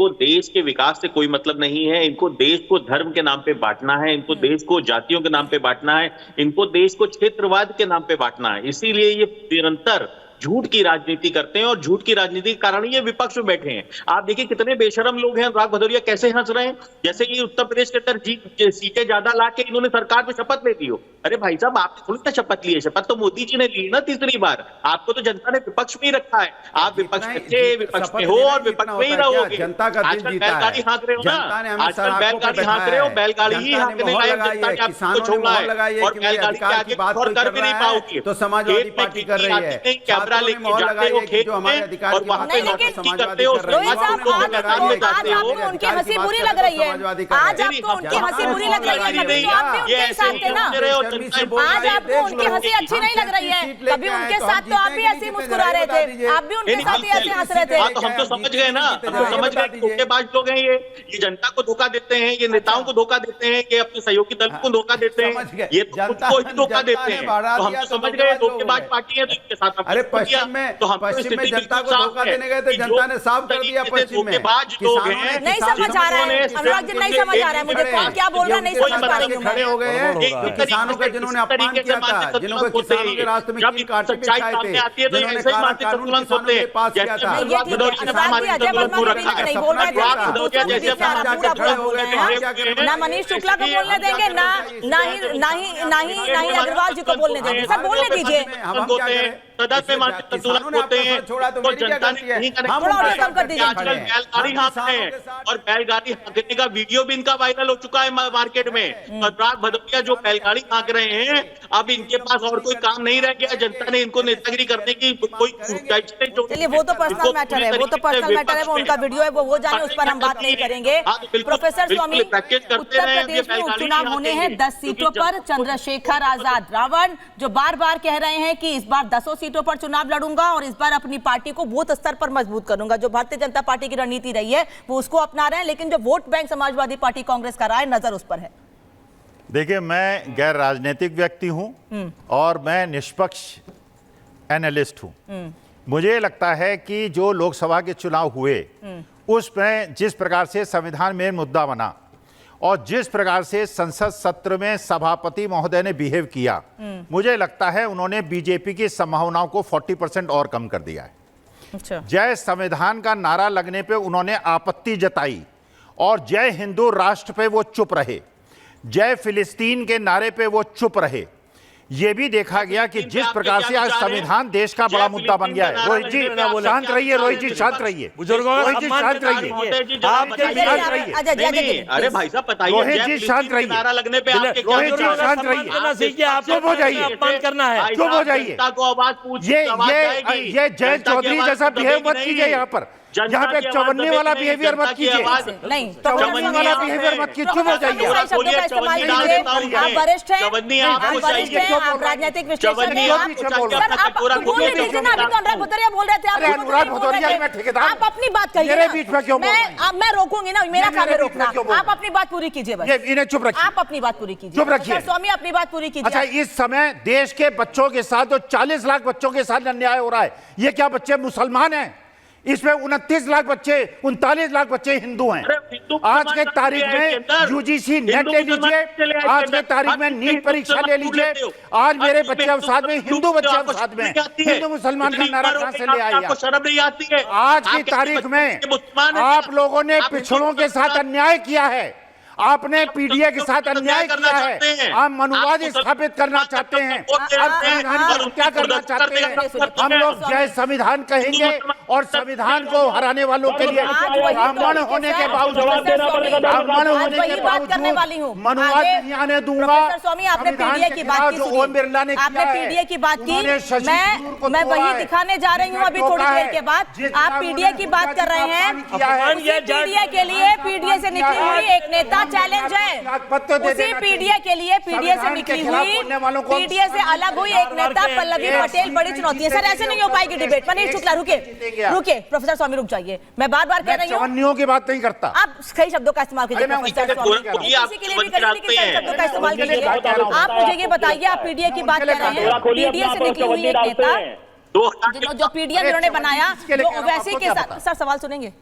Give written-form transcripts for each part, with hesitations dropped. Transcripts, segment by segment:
इनको देश के विकास से कोई मतलब नहीं है। इनको देश को धर्म के नाम पे बांटना है, इनको देश को जातियों के नाम पे बांटना है, इनको देश को क्षेत्रवाद के नाम पे बांटना है। इसीलिए ये निरंतर झूठ की राजनीति करते हैं और झूठ की राजनीति के कारण ये विपक्ष में बैठे हैं। आप देखिए कितने बेशरम लोग हैं। अनुराग भदौरिया कैसे हंस रहे हैं, जैसे कि उत्तर प्रदेश के अंदर सीटें ज्यादा लाके इन्होंने सरकार में शपथ ले ली हो। अरे भाई साहब, आपने थोड़ी ना शपथ ली है, शपथ तो मोदी जी ने ली ना तीसरी बार। आपको तो जनता ने विपक्ष में ही रखा है। आप विपक्ष में थे, विपक्ष में हो और विपक्ष में ही रहोगे। जनता का दिल जीता है। बैलगाड़ी हाँक रहे हो ना, आजकल बैलगाड़ी हाँक रहे हो, बैलगाड़ी ही हाँकने लायक जनता ने आपको छोड़ा है और बैलगाड़ी के आगे और कर भी नहीं पाओगे। तो समाजवादी पार्टी कर रही है, कैमरा लेके जाते हो खेत जो हमारे अधिकार और वहां पे समाजवादी कर रही है। आज आपको उनकी हंसी बुरी लग रही है, आज आपको उनकी हंसी बुरी लग रही है, कभी तो आप भी उनके साथ थे ना। आज आपको उनकी हंसी अच्छी नहीं लग रही है, कभी उनके साथ तो आप भी ऐसे मुस्कुरा रहे थे, आप भी उनके साथ ही ऐसे हंस रहे थे। तो हम तो समझ गए ना, हम तो समझ गए धोखेबाज लोग हैं ये जनता को धोखा देते हैं, ये नेताओं को धोखा देते हैं, ये अपने सहयोगी दल को धोखा देते हैं, ये खुद को ही धोखा देते हैं। तो हम तो समझ गए धोखेबाज पार्टी है, तो इनके साथ अरे पश्चिम में जनता को धोखा देने गए थे, जनता ने साफ कर दिया पश्चिम में। नहीं समझ आ रहा है अनुराग जी, नहीं समझ आ रहा है मुझे, कौन क्या बोल रहा है नहीं समझ पा रही हूं। खड़े हो गए हैं किसानों का, जिन्होंने अपमान किया था, जिन्होंने किसानों के रास्ते में कील कांटे बिछाए थे, जिन्होंने काला कानून किसानों के पास किया था। ना मनीष शुक्ला को बोलने देंगे, ना ही अग्रवाल जी को बोलने देंगे। सर बोलने दीजिए। सदस्य मानसिक संतुलन होते हैं तो जनता ने नहीं करेक्ट। आजकल बैलगाड़ी हाँकते हैं और बैलगाड़ी हाँकने का वीडियो भी इनका वायरल हो चुका है मार्केट में। अनुराग भदौरिया जो बैलगाड़ी हाँक रहे हैं, अब इनके पास और कोई काम नहीं रह गया। जनता ने इनको नेतागिरी करने की कोई चलिए, वो तो पर्सनल मैटर है, वो तो पर्सनल मैटर है, वो उनका वीडियो है, वो जाने, उस पर हम बात नहीं करेंगे। प्रोफेसर स्वामी, उत्तर प्रदेश में उपचुनाव होने हैं 10 सीटों पर। चंद्रशेखर आजाद रावण जो बार बार कह रहे हैं कि इस बार 10 सीटों पर चुनाव लड़ूंगा और इस बार अपनी पार्टी को बूथ स्तर पर मजबूत करूंगा। जो भारतीय जनता पार्टी की रणनीति रही है वो उसको अपना रहे हैं, लेकिन जो vote bank Samajwadi party Congress का रहा है, नजर उस पर है। देखिए, मैं गैर राजनीतिक व्यक्ति हूं और मैं निष्पक्ष एनालिस्ट हूं। मुझे लगता है कि जो लोकसभा के चुनाव हुए उसमें जिस प्रकार से संविधान में मुद्दा बना और जिस प्रकार से संसद सत्र में सभापति महोदय ने बिहेव किया, मुझे लगता है उन्होंने बीजेपी की संभावनाओं को 40% और कम कर दिया है। अच्छा। जय संविधान का नारा लगने पे उन्होंने आपत्ति जताई और जय हिंदू राष्ट्र पे वो चुप रहे, जय फिलिस्तीन के नारे पे वो चुप रहे। ये भी देखा गया कि जिस प्रकार से आज संविधान देश का बड़ा मुद्दा बन गया है। रोहित जी शांत रहिए, रोहित जी शांत रहिए, रोहित जी शांत रहिए, अरे भाई साहब बताइए, रोहित जी शांत रहिए, नारा लगने पे रोहित जी शांत रहिए, चुप हो जाइए, चुप हो जाइए। ये जयंत चौधरी जैसा बिहेव मत कीजिए यहाँ पर, यहाँ पे चवन्ने वाला बिहेवियर मत कीजिए, नहीं चवन्ने वाला बिहेवियर मत कीजिए, चुप हो जाइए। आप वरिष्ठ हैं, आप राजनीतिक विश्लेषक हैं, आप बोलने दीजिए ना। अभी तो अनुराग भदौरिया बोल रहे थे, अरे अनुराग भदौरिया मैं ठेकेदार, आप अपनी बात कहिए। मेरे बीच में क्यों बोल रहे हैं? मैं रोकूंगी ना, मेरा काम है रोकना। आप अपनी बात पूरी कीजिए बस, इन्हें चुप रखिए, आप अपनी बात पूरी कीजिए, चुप रखिए। स्वामी अपनी बात पूरी कीजिए। अच्छा, इस समय देश के बच्चों के साथ जो 40 लाख बच्चों के साथ अन्याय हो रहा है, ये क्या बच्चे मुसलमान हैं? इसमें 29 लाख बच्चे, 39 लाख बच्चे हिंदू हैं। आज के तारीख में यूजीसी नेट ले लीजिए, आज के तारीख में नीट परीक्षा ले लीजिए। आज मेरे बच्चे साथ में, हिंदू बच्चे साथ में, हिंदू मुसलमान का नारा कहां से ले आए? शर्म नहीं आती है? आज की तारीख में आप लोगों ने पिछड़ों के साथ अन्याय किया है, आपने पीडीए के साथ अन्याय किया है, आप मनुवाद स्थापित करना चाहते हैं, आप संविधान को क्या करना चाहते हैं? हम लोग जय संविधान कहेंगे और संविधान को हराने वालों के लिए ब्राह्मण होने के बावजूद मनुवाद नहीं आने दूंगा। स्वामी आपने पीडीए की बात की, ओम बिरला ने आपने पीडीए की बात की, मैं वही दिखाने जा रही हूँ अभी थोड़ी देर के बाद। आप पीडीए की बात कर रहे हैं, पीडीए के लिए पीडीए से निकली हुई एक नेता चैलेंज है, उसी पीडीए के लिए, पीडीए से निकली हुई, पीडीए से अलग हुई एक नेता पल्लवी पटेल बड़ी चुनौती है। सर ऐसे नहीं हो पाएगी डिबेट। मनीष शुक्ला रुके, प्रोफेसर स्वामी रुक जाइए, मैं बार बार कह रही हूँ चवन्नियों की बात नहीं करता, आप सही शब्दों का इस्तेमाल कीजिए, प्रोफेसर स्वामी किसी के लिए भी करिए, लेकिन सही शब्दों का इस्तेमाल कीजिए। आप मुझे ये बताइए, आप पीडीए की बात कर रहे हैं, पीडीए से निकली हुई एक नेता जो पीडीए उन्होंने बनाया, जो ओवैसी के साथ, सर सवाल सुनेंगे,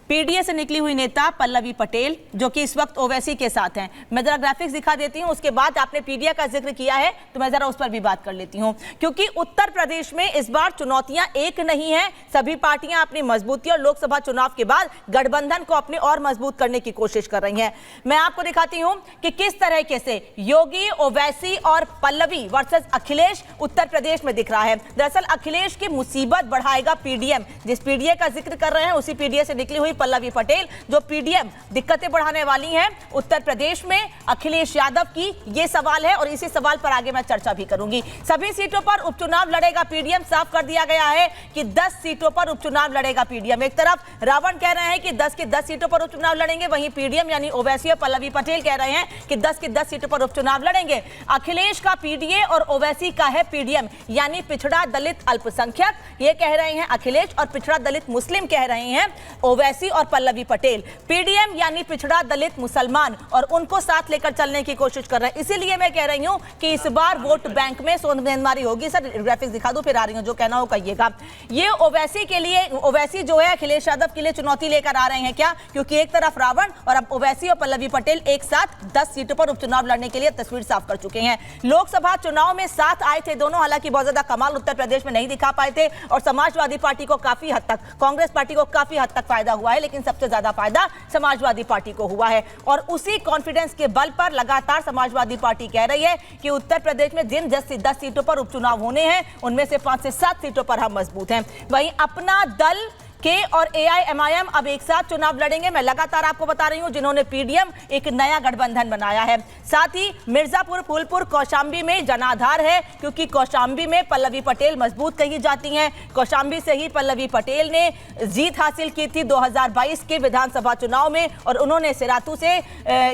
पीडीए से निकली हुई नेता पल्लवी पटेल, जो कि इस वक्त ओवैसी के साथ हैं। मैं जरा ग्राफिक्स दिखा देती हूं, उसके बाद आपने पीडीए का जिक्र किया है तो मैं जरा उस पर भी बात कर लेती हूं, क्योंकि उत्तर प्रदेश में इस बार चुनौतियां एक नहीं है। सभी पार्टियां अपनी मजबूती और लोकसभा चुनाव के बाद गठबंधन को अपने और मजबूत करने की कोशिश कर रही हैं। मैं आपको दिखाती हूं कि किस तरीके से योगी, ओवैसी और पल्लवी वर्सेस अखिलेश उत्तर प्रदेश में दिख रहा है। दरअसल अखिलेश की मुसीबत बढ़ाएगा पीडीएम। जिस पीडीए का जिक्र कर रहे हैं उसी पीडीए से निकली हुई पल्लवी पटेल, जो पीडीएम दिक्कतें बढ़ाने वाली हैं उत्तर प्रदेश में अखिलेश यादव की, ये सवाल है और इसी सवाल पर आगे मैं चर्चा भी करूंगी। सभी सीटों पर उपचुनाव लड़ेगा पीडीएम। साफ कर दिया गया है कि 10 सीटों पर उपचुनाव लड़ेगा पीडीएम। एक तरफ रावण कह रहे हैं कि 10 की 10 सीटों पर उपचुनाव लड़ेंगे, वहीं पीडीएम यानी ओवैसी और पल्लवी पटेल कह रहे हैं कि 10 की 10 सीटों पर उपचुनाव लड़ेंगे। अखिलेश का पीडीए और ओवैसी का है पीडीएम, यानी पिछड़ा दलित अल्पसंख्यक ये कह रहे हैं अखिलेश, और पिछड़ा दलित मुस्लिम कह रहे हैं ओवैसी और पल्लवी पटेल। पीडीएम यानी पिछड़ा दलित मुसलमान, और उनको साथ लेकर चलने की कोशिश कर रहे हैं। इसीलिए मैं कह रही हूं कि इस बार वोट बैंक में सोनमेनमारी होगी। सर ग्राफिक्स दिखा दूं, फिर आ रही हूं, जो कहना हो कहिएगा। ये ओवैसी के लिए, ओवैसी जो है अखिलेश यादव के लिए चुनौती लेकर आ रहे हैं क्या? क्योंकि एक तरफ रावण और अब ओवैसी और पल्लवी पटेल एक साथ 10 सीटों पर उपचुनाव लड़ने के लिए तस्वीर साफ कर चुके हैं। लोकसभा चुनाव में साथ आए थे दोनों, हालांकि बहुत ज्यादा कमाल उत्तर प्रदेश में नहीं दिखा पाए थे और समाजवादी पार्टी को काफी हद तक, कांग्रेस पार्टी को काफी हद तक फायदा हुआ है, लेकिन सबसे ज्यादा फायदा समाजवादी पार्टी को हुआ है। और उसी कॉन्फिडेंस के बल पर लगातार समाजवादी पार्टी कह रही है कि उत्तर प्रदेश में जिन 10 सीटों पर उपचुनाव होने हैं उनमें से 5 से 7 सीटों पर हम मजबूत हैं। वहीं अपना दल के और एआईएमआईएम अब एक साथ चुनाव लड़ेंगे। मैं लगातार आपको बता रही हूं, जिन्होंने पीडीएम एक नया गठबंधन बनाया है। साथ ही मिर्जापुर, फूलपुर, कौशांबी में जनाधार है, क्योंकि कौशांबी में पल्लवी पटेल मजबूत कही जाती हैं। कौशांबी से ही पल्लवी पटेल ने जीत हासिल की थी 2022 के विधानसभा चुनाव में, और उन्होंने सिराथू से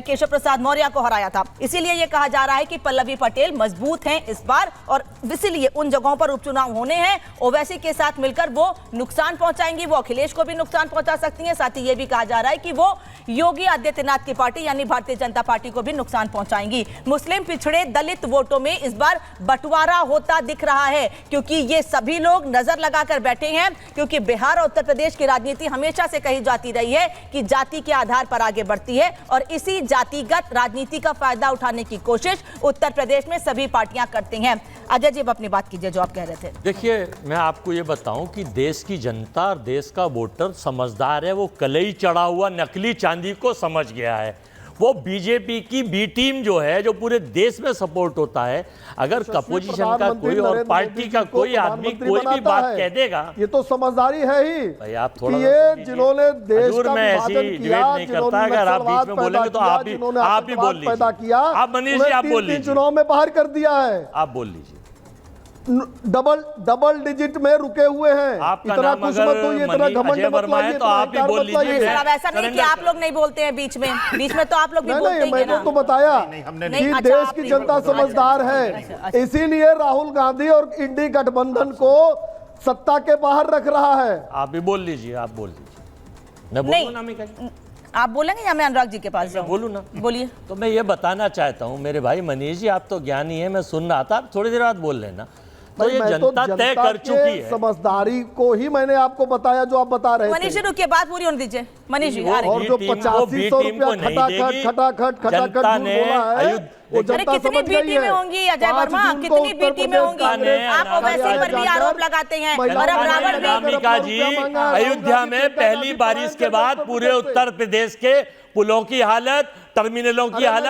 केशव प्रसाद मौर्य को हराया था। इसीलिए यह कहा जा रहा है कि पल्लवी पटेल मजबूत हैं इस बार, और इसीलिए उन जगहों पर उपचुनाव होने हैं। ओवैसी के साथ मिलकर वो नुकसान पहुंचाएंगी, वो अखिलेश को भी नुकसान पहुंचा सकती हैं। साथ ही यह भी कहा जा रहा है कि वो योगी आदित्यनाथ की पार्टी यानी भारतीय जनता पार्टी को भी नुकसान पहुंचाएंगी। मुस्लिम पिछड़े दलित वोटों में इस बार बंटवारा होता दिख रहा है, क्योंकि ये सभी लोग नजर लगाकर बैठे हैं, क्योंकि बिहार और उत्तर प्रदेश की राजनीति हमेशा से कही जाती रही है कि जाति के आधार पर आगे बढ़ती है, और इसी जातिगत राजनीति का फायदा उठाने की कोशिश उत्तर प्रदेश में सभी पार्टियां करती हैं। अजय जी, अब अपनी बात कीजिए जो आप कह रहे थे। देखिए, मैं आपको ये बताऊं कि देश की जनता और देश का वोटर समझदार है। वो कलई चढ़ा हुआ नकली चांदी को समझ गया है। वो बीजेपी की बी टीम जो है, जो पूरे देश में सपोर्ट होता है, अगर अपोजिशन का कोई और पार्टी का कोई आदमी कोई भी बात कह देगा, ये तो समझदारी है ही भाई। आप थोड़ा ये जिन्होंने देश का मैं ऐसी डिबेट नहीं करता। अगर आप बीच में बोलेंगे तो आप भी बोल लीजिए। आप मनीष जी, आप बोल लीजिए। चुनाव में बाहर कर दिया है, आप बोल लीजिए। डबल डिजिट में रुके हुए हैं। आपका नाम अगर अजय वर्मा है तो आप ही बोल लीजिए। सर, ऐसा नहीं कि आप लोग नहीं बोलते हैं बीच में तो आप लोग भी बोलते हैं। मैंने तो बताया कि देश की जनता समझदार है, इसीलिए राहुल गांधी और इंडी गठबंधन को सत्ता के बाहर रख रहा है। आप भी बोल लीजिए, आप बोल लीजिए। मैं बोलूं ना? आप बोलेंगे या मैं अनुराग जी के पास जाऊं? बोलूं ना? बोलिए। तो मैं ये बताना चाहता हूं मेरे भाई मनीष जी, आप तो ज्ञानी है, मैं सुन रहा था, आप थोड़ी देर बाद बोल लेना। तो ये जनता तय कर चुकी है। समझदारी को ही मैंने आपको बताया जो आप बता रहे थे। मनीष जी रुकिए, बात पूरी होने दीजिए। मनीष जी, और जो 8500 रुपया खटाखट ने वो जनता समझ गई है। होंगी अजय वर्मा, कितनी बीटी में होंगी? आप ओवैसी पर भी आरोप लगाते हैं, और अब रावण भी। अनामिका जी, अयोध्या में पहली बारिश के बाद पूरे उत्तर प्रदेश के पुलों की हालत, टर्मिनलों की हालत